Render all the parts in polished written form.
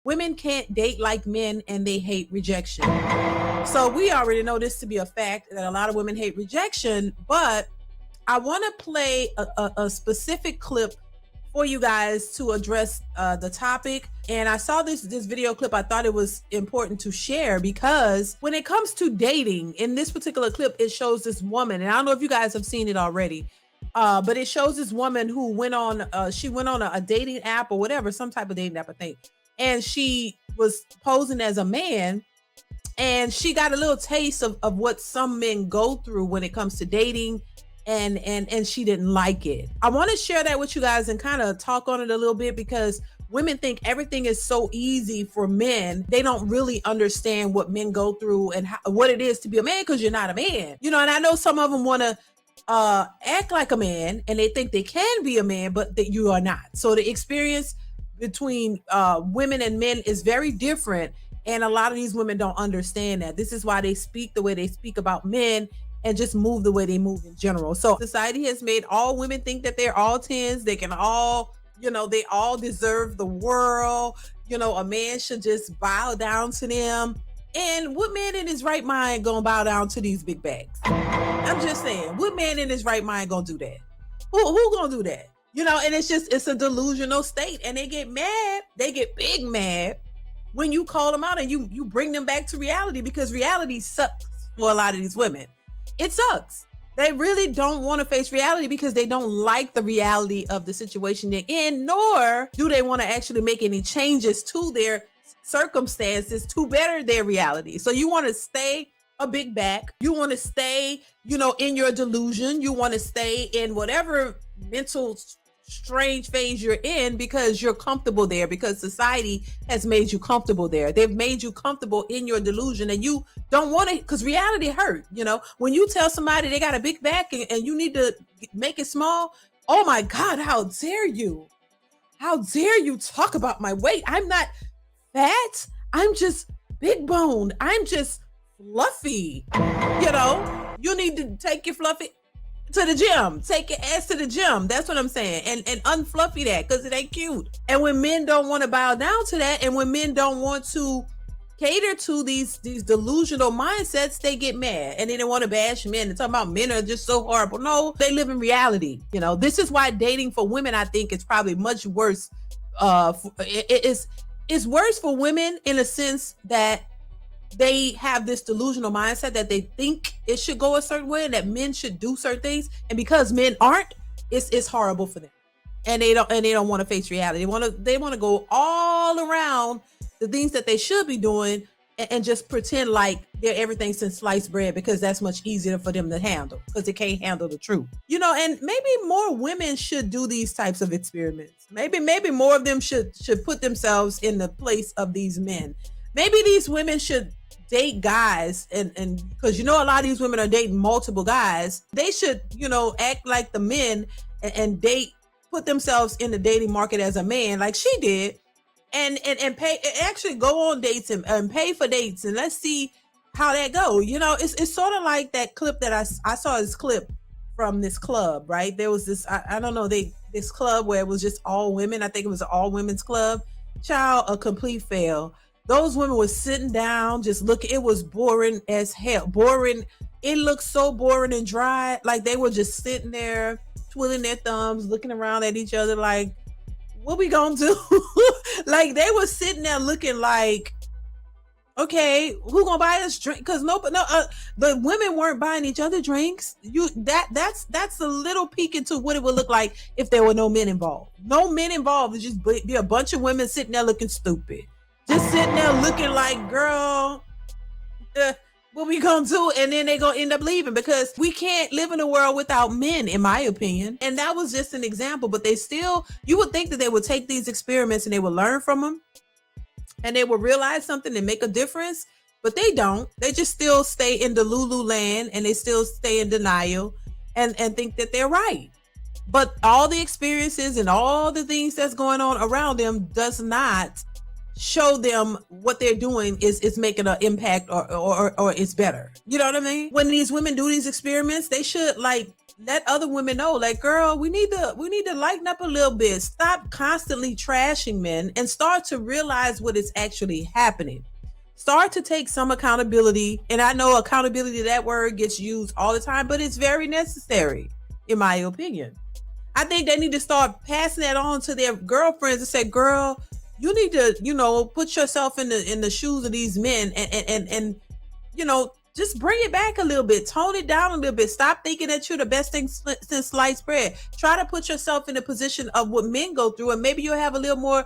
Women can't date like men and they hate rejection. So we already know this to be a fact that a lot of women hate rejection, but I want to play a specific clip for you guys to address the topic. And I saw this video clip. I thought it was important to share because when it comes to dating, in this particular clip, it shows this woman, and I don't know if you guys have seen it already, but it shows this woman who went on a dating app or whatever, some type of dating app, I think, and she was posing as a man, and she got a little taste of what some men go through when it comes to dating, and she didn't like it. I want to share that with you guys and kind of talk on it a little bit, because women think everything is so easy for men. They don't really understand what men go through and what it is to be a man, because you're not a man, you know. And I know some of them want to act like a man and they think they can be a man, but that you are not. So the experience between women and men is very different, and a lot of these women don't understand that. This is why they speak the way they speak about men and just move the way they move in general. So society has made all women think that they're all 10s. They can all, they all deserve the world. A man should just bow down to them. And what man in his right mind gonna bow down to these big bags? I'm just saying, what man in his right mind gonna do that? Who gonna do that? And it's a delusional state, and they get mad. They get big mad when you call them out and you bring them back to reality, because reality sucks for a lot of these women. It sucks. They really don't want to face reality because they don't like the reality of the situation they're in, nor do they want to actually make any changes to their circumstances to better their reality. So you want to stay a big back. You want to stay, in your delusion. You want to stay in whatever mental strange phase you're in because you're comfortable there, because society has made you comfortable there. They've made you comfortable in your delusion, and you don't want to, because reality hurt. When you tell somebody they got a big back and you need to make it small, oh my God, how dare you? How dare you talk about my weight? I'm not fat. I'm just big boned. I'm just fluffy. You need to take your fluffy to the gym. Take your ass to the gym. That's what I'm saying. And unfluffy that, because it ain't cute. And when men don't want to bow down to that, and when men don't want to cater to these delusional mindsets, they get mad and they don't want to bash men and talk about men are just so horrible. No, they live in reality. This is why dating for women, I think, is probably much worse. It's worse for women in a sense that they have this delusional mindset that they think it should go a certain way and that men should do certain things, and because men aren't, it's horrible for them, and they don't want to face reality. They want to go all around the things that they should be doing and just pretend like they're everything since sliced bread, because that's much easier for them to handle, because they can't handle the truth. And maybe more women should do these types of experiments. Maybe more of them should put themselves in the place of these men. Maybe these women should date guys, and because a lot of these women are dating multiple guys. They should act like the men and put themselves in the dating market as a man, like she did, and pay, actually go on dates and pay for dates, and let's see how that go. It's sort of like that clip that I saw, this clip from this club, right? There was this, I don't know, this club where it was just all women. I think it was an all women's club. Child, a complete fail. Those women were sitting down, just looking. It was boring as hell. Boring. It looked so boring and dry. Like they were just sitting there, twiddling their thumbs, looking around at each other like, what we gonna do? Like they were sitting there looking like, okay, who gonna buy us drink? Because the women weren't buying each other drinks. That's a little peek into what it would look like if there were no men involved. No men involved. It'd just be a bunch of women sitting there looking stupid. Just sitting there looking like, girl, what we gonna do? And then they gonna end up leaving, because we can't live in a world without men, in my opinion. And that was just an example, but you would think that they would take these experiments and they would learn from them and they would realize something and make a difference, but they don't. They just still stay in the Lulu land, and they still stay in denial and think that they're right. But all the experiences and all the things that's going on around them does not show them what they're doing is making an impact or it's better. You know what I mean? When these women do these experiments, they should let other women know, like, girl, we need to lighten up a little bit. Stop constantly trashing men and start to realize what is actually happening. Start to take some accountability. And I know accountability, that word gets used all the time, but it's very necessary, in my opinion. I think they need to start passing that on to their girlfriends and say, girl, you need to, put yourself in the shoes of these men and just bring it back a little bit, tone it down a little bit. Stop thinking that you're the best thing since sliced bread. Try to put yourself in the position of what men go through, and maybe you'll have a little more,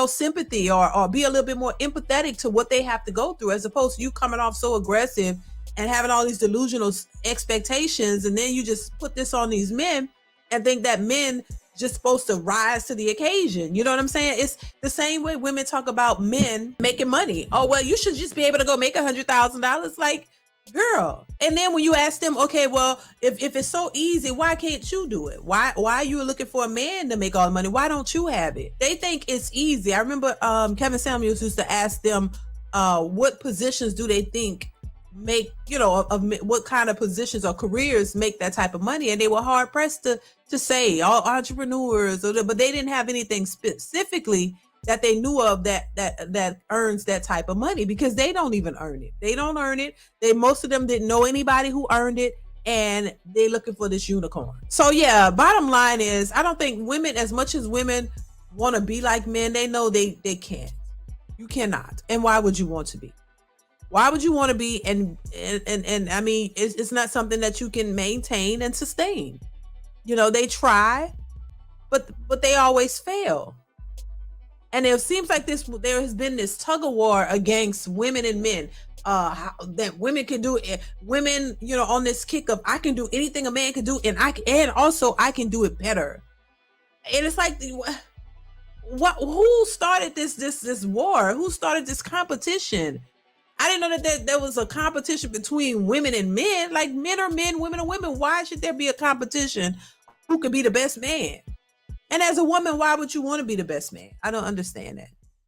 sympathy or be a little bit more empathetic to what they have to go through, as opposed to you coming off so aggressive and having all these delusional expectations. And then you just put this on these men and think that men just supposed to rise to the occasion. You know what I'm saying? It's the same way women talk about men making money. Oh, well, you should just be able to go make $100,000. Like, girl. And then when you ask them, okay, well, if it's so easy, why can't you do it? Why are you looking for a man to make all the money? Why don't you have it? They think it's easy. I remember Kevin Samuels used to ask them what positions do they think make, what kind of positions or careers make that type of money, and they were hard pressed to say all entrepreneurs, but they didn't have anything specifically that they knew of that earns that type of money, because they don't even earn it. They don't earn it. Most of them didn't know anybody who earned it, and they're looking for this unicorn. So yeah, bottom line is, I don't think women, as much as women want to be like men, they know they can't. You cannot. And why would you want to be? Why would you want to be? And I mean, it's not something that you can maintain and sustain. They try, but they always fail. And it seems like there has been this tug of war against women and men, that women can do it. Women, on this kick of, I can do anything a man can do, and also I can do it better. And it's like, who started this war? Who started this competition? I didn't know that there was a competition between women and men. Like, men are men, women are women. Why should there be a competition? Who could be the best man? And as a woman, why would you want to be the best man? I don't understand that.